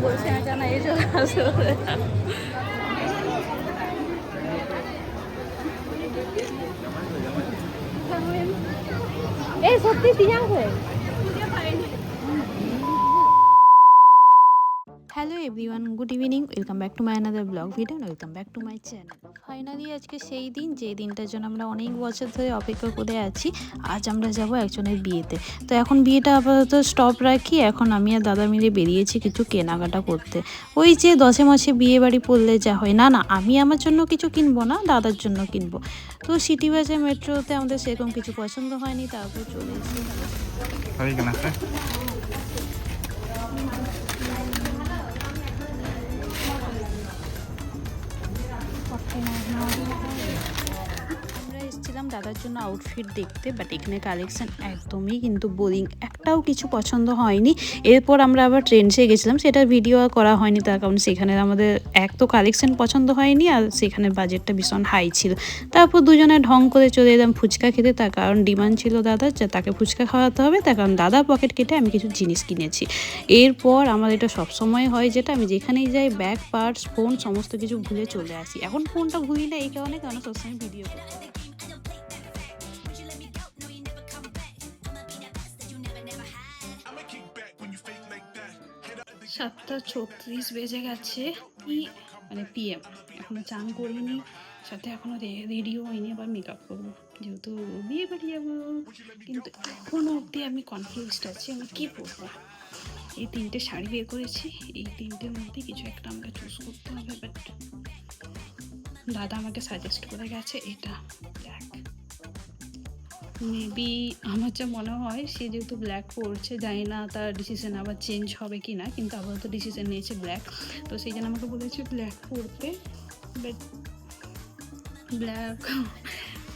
বলছি না কেন এই চলে আসো এই সত্যি তিন হয়ে hello everyone, good evening. Welcome back to my another blog video, welcome back to my channel. Finally আজকে সেই দিন যে দিনটার জন্য আমরা অনেক বছর ধরে অপেক্ষা করে আছি। আজ আমরা যাব একজনের বিয়েতে। তো এখন বিয়েটা আপাতত স্টপ রাখি। এখন আমি আর দাদা মিলে বেরিয়েছি কিছু কেনাকাটা করতে। ওই যে 10 মাসে বিয়ে বাড়ি পড়লে যা হয়, না না আমি আমার জন্য কিছু কিনবো না, দাদার জন্য কিনবো। তো সিটি বাসে মেট্রোতে আমাদের সেরকম কিছু পছন্দ হয়নি, তারপর চলে এসেছি। আমরা এসেছিলাম দাদার জন্য আউটফিট দেখতে, বাট এখানে কালেকশন একদমই কিন্তু বোরিং, একটাও কিছু পছন্দ হয়নি। এরপর আমরা আবার ট্রেন্ডসে গেছিলাম, সেটা ভিডিও করা হয়নি তার কারণ সেখানে আমাদের এক তো কালেকশন পছন্দ হয়নি, আর সেখানে বাজেটটা ভীষণ হাই ছিল। তারপর দুজনে ঢং করে চলে এলাম ফুচকা খেতে, তার কারণ ডিমান্ড ছিল দাদার যে তাকে ফুচকা খাওয়াতে হবে, তার কারণ দাদা পকেট কেটে আমি কিছু জিনিস কিনেছি। এরপর আমার এটা সবসময় হয়, যেটা আমি যেখানেই যাই ব্যাগ পার্স ফোন সমস্ত কিছু ভুলে চলে আসি। এখন ফোনটা ভুলি না এই কারণে, কারণ সবসময় ভিডিও করি। 7:36 বেজে গেছে, মানে পিএম। এখনো চান করিনি, সাথে এখনো রেডিও হয়নি, আবার মেকআপ করবো যেহেতু বিয়ে বাড়ি যাবো। কিন্তু এখনো অবধি আমি কনফিউজড আছি আমি কী পরবো। এই 3টে শাড়ি বের করেছি, এই 3টের মধ্যে কিছু একটা আমাকে চুজ করতে হবে। বাট দাদা আমাকে সাজেস্ট করে গেছে এটা ব্ল্যাক। মেবি আমার যা মনে হয় সে যেহেতু ব্ল্যাক পরছে, জানি না তার ডিসিশন আবার চেঞ্জ হবে কি না, কিন্তু আপাতত ডিসিশন নিয়েছে ব্ল্যাক। তো সেই জন্য আমাকে বলেছে ব্ল্যাক পরতে। বাট ব্ল্যাক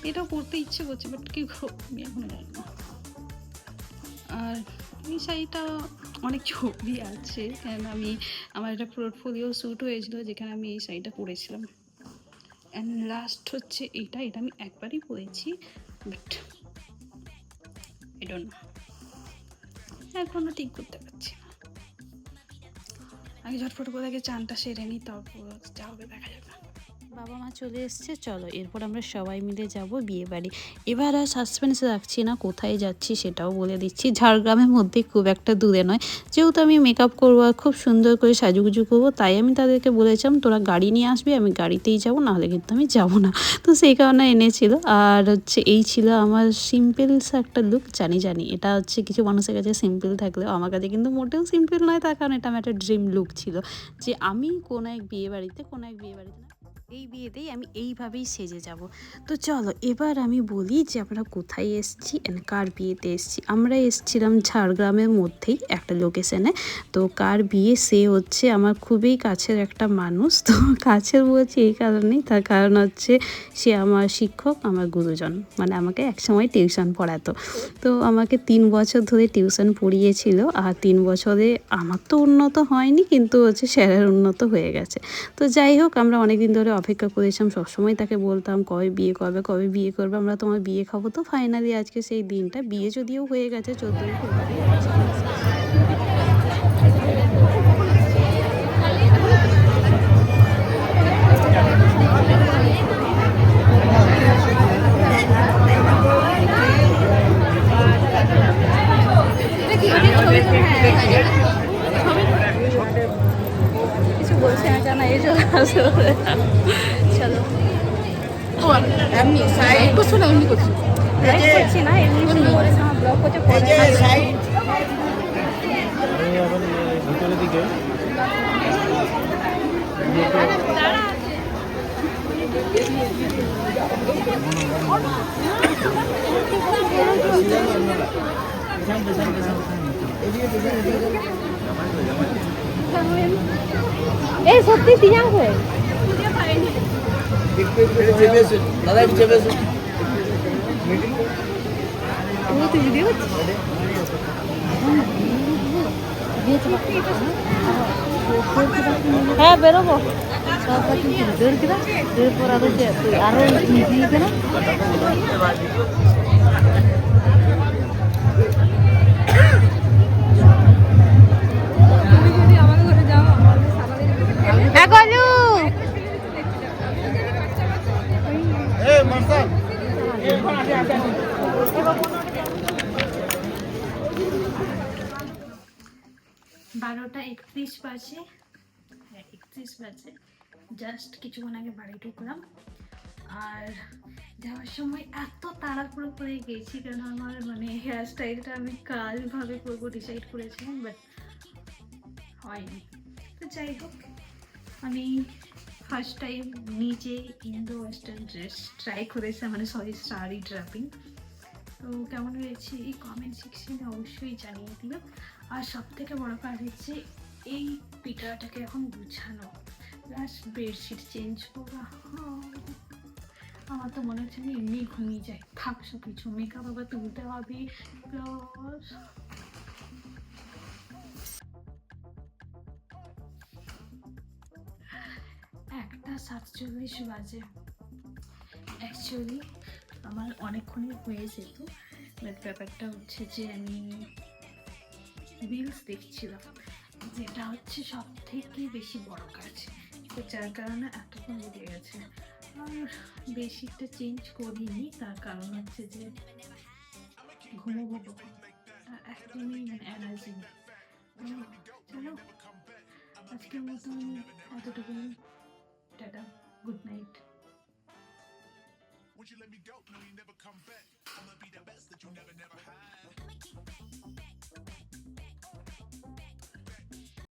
এটা পরতে ইচ্ছে করছে, বাট কি আমি এখন জানি না। আর এই শাড়িটা অনেক ছবি আছে, কেন আমার একটা পোর্টফোলিও শ্যুট হয়েছিল যেখানে আমি এই শাড়িটা পরেছিলাম। অ্যান্ড লাস্ট হচ্ছে এটা আমি একবারই পরেছি, বাট I don't know, এখনো ঠিক করতে পারছি না। আগে ঝটফট করে আগে চানটা সেরে নিই, তারপর যা হবে দেখা যাবে। বাবা মা চলে এসছে, চলো এরপর আমরা সবাই মিলে যাব বিয়ে বাড়ি। এবার আর সাসপেন্স রাখছি না, কোথায় যাচ্ছি সেটাও বলে দিচ্ছি। ঝাড়গ্রামের মধ্যে খুব একটা দূরে নয়, যেহেতু আমি মেকআপ করবো আর খুব সুন্দর করে সাজুগুজু করবো, তাই আমি তাদেরকে বলেছিলাম তোরা গাড়ি নিয়ে আসবি, আমি গাড়িতেই যাবো, নাহলে কিন্তু আমি যাবো না। তো সেই কারণে এনেছিল। আর হচ্ছে এই ছিল আমার সিম্পলস একটা লুক। জানি এটা হচ্ছে কিছু মানুষের কাছে সিম্পল থাকলেও আমার কাছে কিন্তু মোটেও সিম্পল নয়, তার কারণ এটা আমার একটা ড্রিম লুক ছিল যে আমি কোনো এক বিয়ে বাড়িতে না, এই বিয়েতেই আমি এইভাবেই সেজে যাব। তো চলো এবার আমি বলি যে আমরা কোথায় এসেছি অ্যান্ড কার বিয়েতে এসেছি। আমরা এসেছিলাম ঝাড়গ্রামের মধ্যেই একটা লোকেশনে। তো কার বিয়ে, সে হচ্ছে আমার খুবই কাছের একটা মানুষ। তো কাছের বলছি এই কারণেই, তার কারণ হচ্ছে সে আমার শিক্ষক, আমার গুরুজন, মানে আমাকে একসময় টিউশন পড়াতো। তো আমাকে 3 বছর ধরে টিউশন পড়িয়েছিল। আর 3 বছরে আমার তো উন্নত হয়নি, কিন্তু হচ্ছে স্যারের উন্নত হয়ে গেছে। তো যাই হোক, আমরা অনেকদিন ধরে অপেক্ষা করেছিলাম, সবসময় তাকে বলতাম কবে বিয়ে করবে, আমরা তোমার বিয়ে খাবো। তো ফাইনালি আজকে সেই দিনটা, বিয়ে যদিও হয়ে গেছে 14 ফেব্রুয়ারি। কিছু বলছে না কেন এই চলে আসো চলো। এমনি সাইড করছো না, এমনি করছো করছি না, এমনি ব্লগ করতে ভিতরের দিকে এই সত্যি তিন হয়ে দাদা একটু চেপে হ্যাঁ বেরোবো এরপর আরো দিয়ে না। আমাকে ঘরে যাওয়া 12:31 বাজে, হ্যাঁ 31 বাজে। জাস্ট কিছুক্ষণ আগে বাড়ি ঢুকলাম। আর যাওয়ার সময় এত তাড়াহুড়ো করে গেছি কেন আমার মানে হেয়ার স্টাইলটা আমি কালভাবে করবো ডিসাইড করেছিলাম, বাট হয়নি। তো যাই হোক, আমি ফার্স্ট টাইম নিজে ইন্দো ওয়েস্টার্ন ড্রেস ট্রাই করেছি, মানে সরি শাড়ি ড্রাপিং। তো কেমন হয়েছে এই কমেন্ট সেকশনে অবশ্যই জানিয়ে দিও। আর সব থেকে বড় কাজ হচ্ছে এই পিটাটাকে এখন গুছানো, প্লাস বেডশিট চেঞ্জ করা। আমার তো মনে হচ্ছে আমি এমনি ঘুমিয়ে যাই, থাক সব কিছু মেকআপ আবার তুলতে হবে। প্লাস একটা 47 বাজে। অ্যাকচুয়ালি আমার অনেকক্ষণই হয়ে যেত, বাট ব্যাপারটা হচ্ছে যে আমি রিলস দেখছিলাম, যেটা হচ্ছে সব থেকে বেশি বড় কাজ। তো যার কারণে এতক্ষণ লেগে গেছে। আর বেশিটা চেঞ্জ করিনি, তার কারণ হচ্ছে যে ঘুমোবো কখন, একদমই মানে এনার্জি নেই। তো চলো আজকের মতন এতটুকু, tata, good night. Would you let me go? No, you never come back. I'ma be the best that you never had.